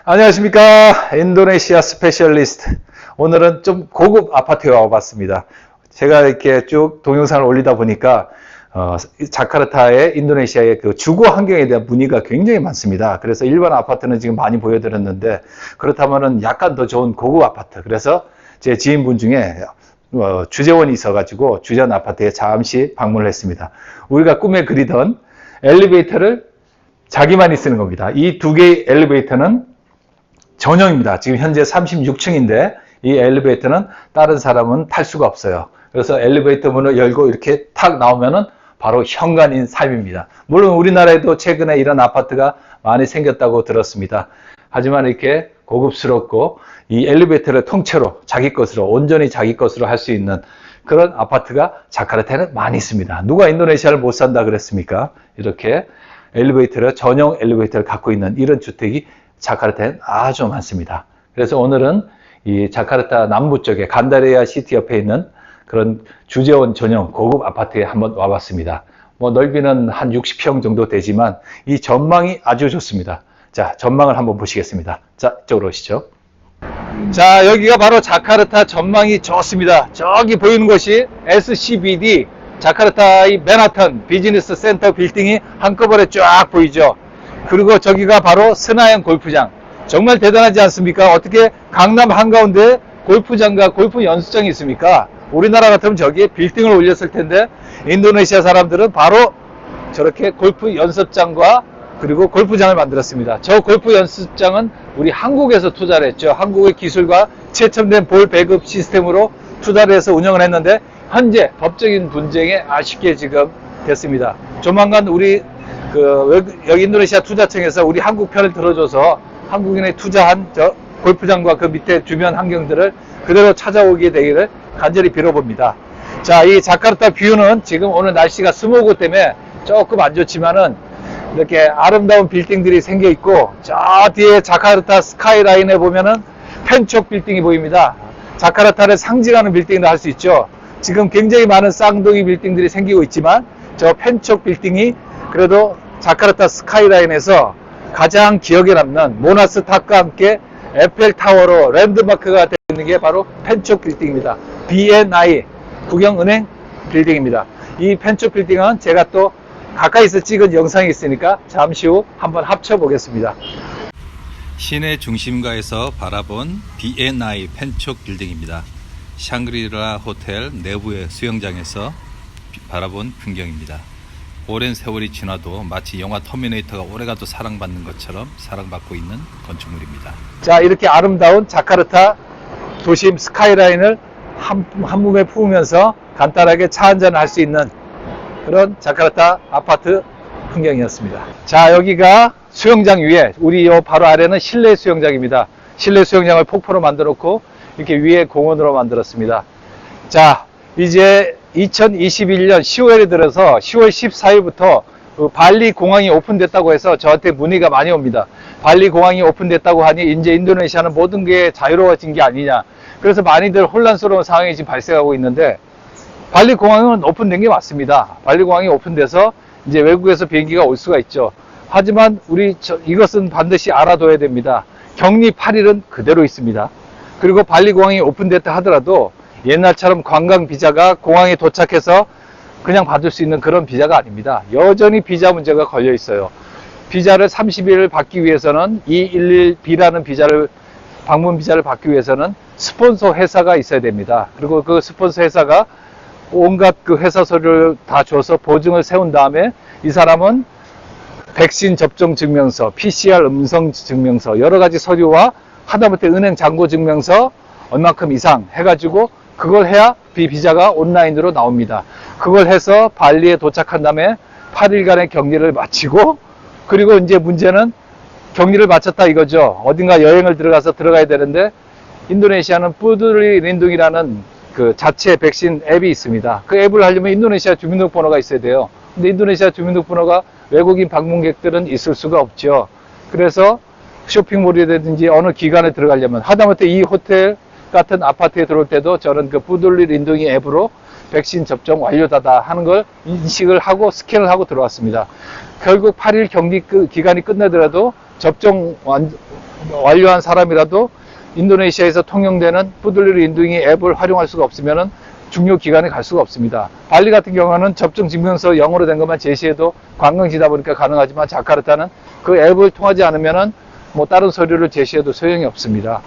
안녕하십니까. 인도네시아 스페셜리스트. 오늘은 좀 고급 아파트에 와봤습니다. 제가 이렇게 쭉 동영상을 올리다 보니까 자카르타의 인도네시아의 그 주거 환경에 대한 문의가 굉장히 많습니다. 그래서 일반 아파트는 지금 많이 보여드렸는데, 그렇다면은 약간 더 좋은 고급 아파트. 그래서 제 지인분 중에 주재원이 있어가지고 주재원 아파트에 잠시 방문을 했습니다. 우리가 꿈에 그리던 엘리베이터를 자기만이 쓰는 겁니다. 이 두 개의 엘리베이터는 전용입니다. 지금 현재 36층인데 이 엘리베이터는 다른 사람은 탈 수가 없어요. 그래서 엘리베이터 문을 열고 이렇게 탁 나오면은 바로 현관인 삶입니다. 물론 우리나라에도 최근에 이런 아파트가 많이 생겼다고 들었습니다. 하지만 이렇게 고급스럽고 이 엘리베이터를 통째로 자기 것으로, 온전히 자기 것으로 할 수 있는 그런 아파트가 자카르타에는 많이 있습니다. 누가 인도네시아를 못 산다 그랬습니까? 이렇게 엘리베이터를, 전용 엘리베이터를 갖고 있는 이런 주택이 자카르타에는 아주 많습니다. 그래서 오늘은 이 자카르타 남부 쪽에 간다레아 시티 옆에 있는 그런 주재원 전용 고급 아파트에 한번 와봤습니다. 넓이는 한 60평 정도 되지만 이 전망이 아주 좋습니다. 자, 전망을 한번 보시겠습니다. 자, 이쪽으로 오시죠. 자, 여기가 바로 자카르타 전망이 좋습니다. 저기 보이는 것이 SCBD, 자카르타의 맨하탄 비즈니스 센터 빌딩이 한꺼번에 쫙 보이죠. 그리고 저기가 바로 스나양 골프장. 정말 대단하지 않습니까? 어떻게 강남 한가운데 골프장과 골프 연습장이 있습니까? 우리나라 같으면 저기에 빌딩을 올렸을 텐데 인도네시아 사람들은 바로 저렇게 골프 연습장과 그리고 골프장을 만들었습니다. 저 골프 연습장은 우리 한국에서 투자를 했죠. 한국의 기술과 최첨된 볼 배급 시스템으로 투자를 해서 운영을 했는데 현재 법적인 분쟁에 아쉽게 지금 됐습니다. 조만간 우리 여기 인도네시아 투자청에서 우리 한국 편을 들어줘서 한국인의 투자한 저 골프장과 그 밑에 주변 환경들을 그대로 찾아오게 되기를 간절히 빌어봅니다. 자, 이 자카르타 뷰는 지금 오늘 날씨가 스모그 때문에 조금 안 좋지만은 이렇게 아름다운 빌딩들이 생겨 있고, 저 뒤에 자카르타 스카이라인에 보면은 펜촉 빌딩이 보입니다. 자카르타를 상징하는 빌딩이라 할 수 있죠. 지금 굉장히 많은 쌍둥이 빌딩들이 생기고 있지만 저 펜촉 빌딩이 그래도 자카르타 스카이라인에서 가장 기억에 남는 모나스 탑과 함께 에펠타워로 랜드마크가 되는 게 바로 펜촉 빌딩입니다. BNI 국영은행 빌딩입니다. 이 펜촉 빌딩은 제가 또 가까이서 찍은 영상이 있으니까 잠시 후 한번 합쳐 보겠습니다. 시내 중심가에서 바라본 BNI 펜촉 빌딩입니다. 샹그리라 호텔 내부의 수영장에서 바라본 풍경입니다. 오랜 세월이 지나도 마치 영화 터미네이터가 오래가도 사랑받는 것처럼 사랑받고 있는 건축물입니다. 자, 이렇게 아름다운 자카르타 도심 스카이라인을 한 몸에 품으면서 간단하게 차 한잔을 할 수 있는 그런 자카르타 아파트 풍경이었습니다. 자, 여기가 수영장 위에, 우리 요 바로 아래는 실내 수영장입니다. 실내 수영장을 폭포로 만들어 놓고 이렇게 위에 공원으로 만들었습니다. 자, 이제 2021년 10월에 들어서 10월 14일부터 발리 공항이 오픈됐다고 해서 저한테 문의가 많이 옵니다. 발리 공항이 오픈됐다고 하니 이제 인도네시아는 모든 게 자유로워진 게 아니냐. 그래서 많이들 혼란스러운 상황이 지금 발생하고 있는데, 발리 공항은 오픈된 게 맞습니다. 발리 공항이 오픈돼서 이제 외국에서 비행기가 올 수가 있죠. 하지만 이것은 반드시 알아둬야 됩니다. 격리 8일은 그대로 있습니다. 그리고 발리 공항이 오픈됐다 하더라도 옛날처럼 관광 비자가 공항에 도착해서 그냥 받을 수 있는 그런 비자가 아닙니다. 여전히 비자 문제가 걸려 있어요. 비자를 30일을 받기 위해서는 211B라는 비자를, 방문 비자를 받기 위해서는 스폰서 회사가 있어야 됩니다. 그리고 그 스폰서 회사가 온갖 그 회사 서류를 다 줘서 보증을 세운 다음에 이 사람은 백신 접종 증명서, PCR 음성 증명서, 여러 가지 서류와 하다못해 은행 잔고 증명서 얼마큼 이상 해가지고 그걸 해야 비자가 온라인으로 나옵니다. 그걸 해서 발리에 도착한 다음에 8일간의 격리를 마치고, 그리고 이제 문제는 격리를 마쳤다 이거죠. 어딘가 여행을 들어가야 되는데 인도네시아는 푸들리 린둥이라는 그 자체 백신 앱이 있습니다. 그 앱을 하려면 인도네시아 주민등록번호가 있어야 돼요. 근데 인도네시아 주민등록번호가 외국인 방문객들은 있을 수가 없죠. 그래서 쇼핑몰이라든지 어느 기관에 들어가려면, 하다못해 이 호텔 같은 아파트에 들어올 때도 저는 그 푸들리 린둥이 앱으로 백신 접종 완료다다 하는 걸 인식을 하고 스캔을 하고 들어왔습니다. 결국 8일 격리 기간이 끝나더라도 접종 완료한 사람이라도 인도네시아에서 통용되는 푸들리르 인둥이 앱을 활용할 수가 없으면 중요 기관에 갈 수가 없습니다. 발리 같은 경우는 접종 증명서 영어로 된 것만 제시해도 관광지다 보니까 가능하지만 자카르타는 그 앱을 통하지 않으면 뭐 다른 서류를 제시해도 소용이 없습니다.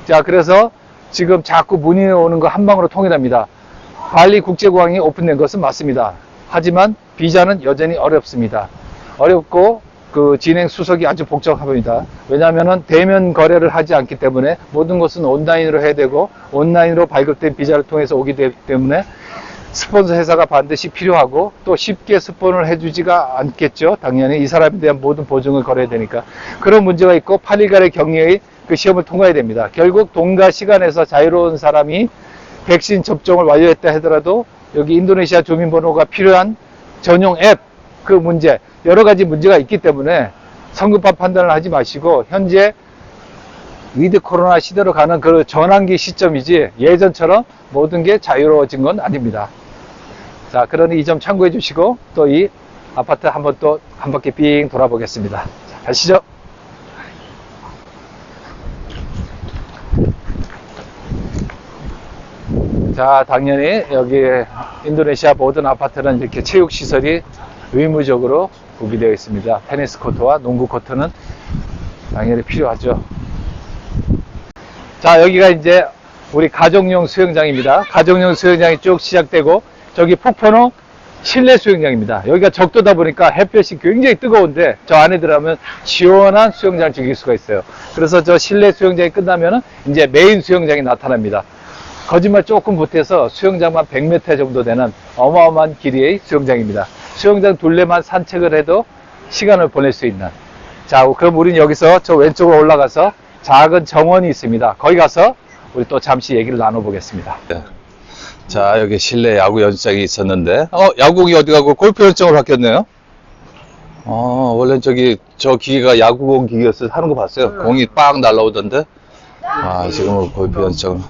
자, 그래서 지금 자꾸 문의 오는 거 한 방으로 통일합니다. 발리 국제공항이 오픈된 것은 맞습니다. 하지만 비자는 여전히 어렵습니다. 어렵고 그 진행 수속이 아주 복잡합니다. 왜냐하면 대면 거래를 하지 않기 때문에 모든 것은 온라인으로 해야 되고 온라인으로 발급된 비자를 통해서 오기 때문에 스폰서 회사가 반드시 필요하고 또 쉽게 스폰을 해주지가 않겠죠. 당연히 이 사람에 대한 모든 보증을 걸어야 되니까 그런 문제가 있고 8일간의 격리의 그 시험을 통과해야 됩니다. 결국 돈과 시간에서 자유로운 사람이 백신 접종을 완료했다 하더라도 여기 인도네시아 주민번호가 필요한 전용 앱 그 문제 여러 가지 문제가 있기 때문에 성급한 판단을 하지 마시고 현재 위드 코로나 시대로 가는 그 전환기 시점이지 예전처럼 모든 게 자유로워진 건 아닙니다. 자, 그러니 이 점 참고해 주시고 또 이 아파트 한번 또 한 바퀴 삥 돌아보겠습니다. 자, 가시죠. 자, 당연히 여기 인도네시아 모든 아파트는 이렇게 체육시설이 의무적으로 구비되어 있습니다. 테니스 코트와 농구 코트는 당연히 필요하죠. 자, 여기가 이제 우리 가정용 수영장입니다. 가정용 수영장이 쭉 시작되고 저기 폭포는 실내 수영장입니다. 여기가 적도다 보니까 햇볕이 굉장히 뜨거운데 저 안에 들어가면 시원한 수영장을 즐길 수가 있어요. 그래서 저 실내 수영장이 끝나면 이제 메인 수영장이 나타납니다. 거짓말 조금 보태서 수영장만 100m 정도 되는 어마어마한 길이의 수영장입니다. 수영장 둘레만 산책을 해도 시간을 보낼 수 있는. 자, 그럼 우리는 여기서 저 왼쪽으로 올라가서 작은 정원이 있습니다. 거기 가서 우리 또 잠시 얘기를 나눠보겠습니다. 자, 여기 실내 야구 연습장이 있었는데, 야구공이 어디 가고 골프 연습장으로 바뀌었네요. 원래 저 기계가 야구공 기계였어요. 하는 거 봤어요. 공이 빡 날라오던데. 지금은 골프 연습장으로.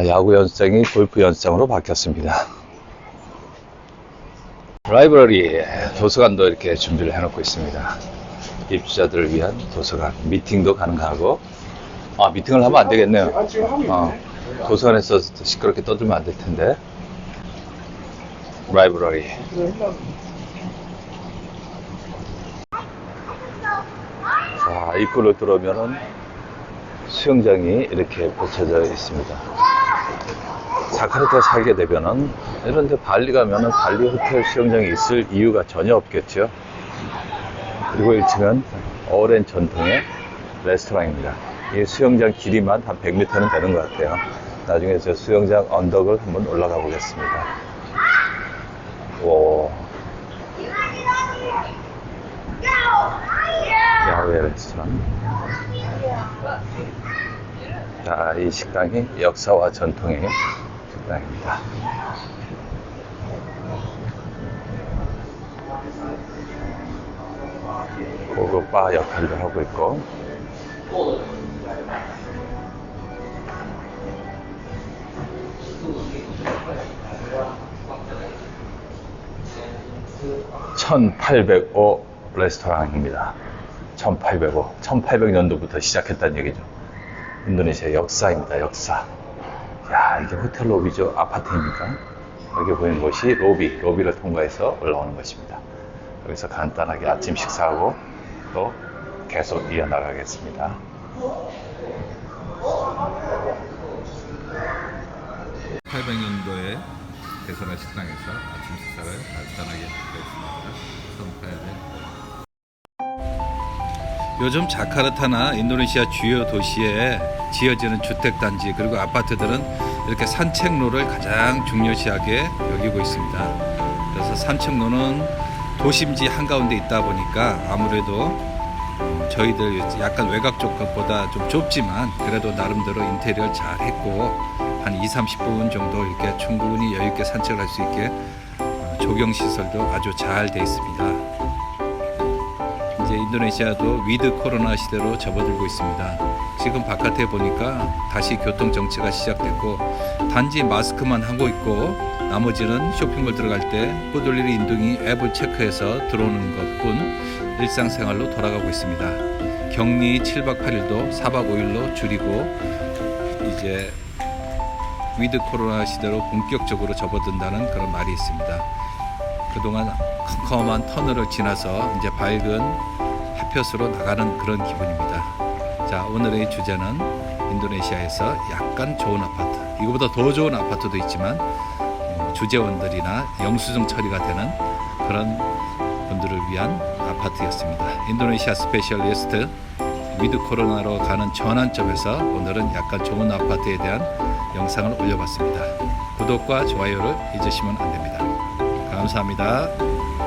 야구 연습장이 골프 연습장으로 바뀌었습니다. 라이브러리, 도서관도 이렇게 준비를 해놓고 있습니다. 입주자들을 위한 도서관, 미팅도 가능하고, 미팅을 하면 안 되겠네요. 도서관에서 시끄럽게 떠들면 안 될 텐데. 라이브러리. 자, 입구를 들어오면은 수영장이 이렇게 펼쳐져 있습니다. 자카르타 살게 되면은 이런데 발리 가면은 발리 호텔 수영장이 있을 이유가 전혀 없겠죠. 그리고 1층은 오랜 전통의 레스토랑입니다. 이 수영장 길이만 한 100m는 되는 것 같아요. 나중에 저 수영장 언덕을 한번 올라가 보겠습니다. 오. 야외 레스토랑. 자, 이 식당이 역사와 전통의 식당입니다. 고급 바 역할도 하고 있고, (1805) 레스토랑입니다. 1805, 1800년도부터 시작했다는 얘기죠. 인도네시아 역사입니다. 역사. 야, 이게 호텔 로비죠. 아파트입니까? 여기 보이는 곳이 로비를 통과해서 올라오는 것입니다. 여기서 간단하게 아침 식사하고 또 계속 이어나가겠습니다. (1800년도에) 개설한 식당에서 아침 식사를 간단하게 했습니다. 요즘 자카르타나 인도네시아 주요 도시에 지어지는 주택단지 그리고 아파트들은 이렇게 산책로를 가장 중요시하게 여기고 있습니다. 그래서 산책로는 도심지 한가운데 있다 보니까 아무래도 저희들 약간 외곽 쪽보다 좀 좁지만 그래도 나름대로 인테리어 잘 했고 한 20-30분 정도 이렇게 충분히 여유있게 산책을 할 수 있게 조경시설도 아주 잘 되어 있습니다. 이제 인도네시아도 위드 코로나 시대로 접어들고 있습니다. 지금 바깥에 보니까 다시 교통 정체가 시작됐고 단지 마스크만 하고 있고 나머지는 쇼핑몰 들어갈 때 뿌들리리 인둥이 앱을 체크해서 들어오는 것뿐 일상생활로 돌아가고 있습니다. 격리 7박 8일도 4박 5일로 줄이고 이제 위드 코로나 시대로 본격적으로 접어든다는 그런 말이 있습니다. 그동안 컴컴한 터널을 지나서 이제 밝은 햇볕으로 나가는 그런 기분입니다. 자, 오늘의 주제는 인도네시아에서 약간 좋은 아파트, 이거보다 더 좋은 아파트도 있지만 주재원들이나 영수증 처리가 되는 그런 분들을 위한 아파트였습니다. 인도네시아 스페셜리스트 위드 코로나로 가는 전환점에서 오늘은 약간 좋은 아파트에 대한 영상을 올려봤습니다. 구독과 좋아요를 잊으시면 안 됩니다. 감사합니다.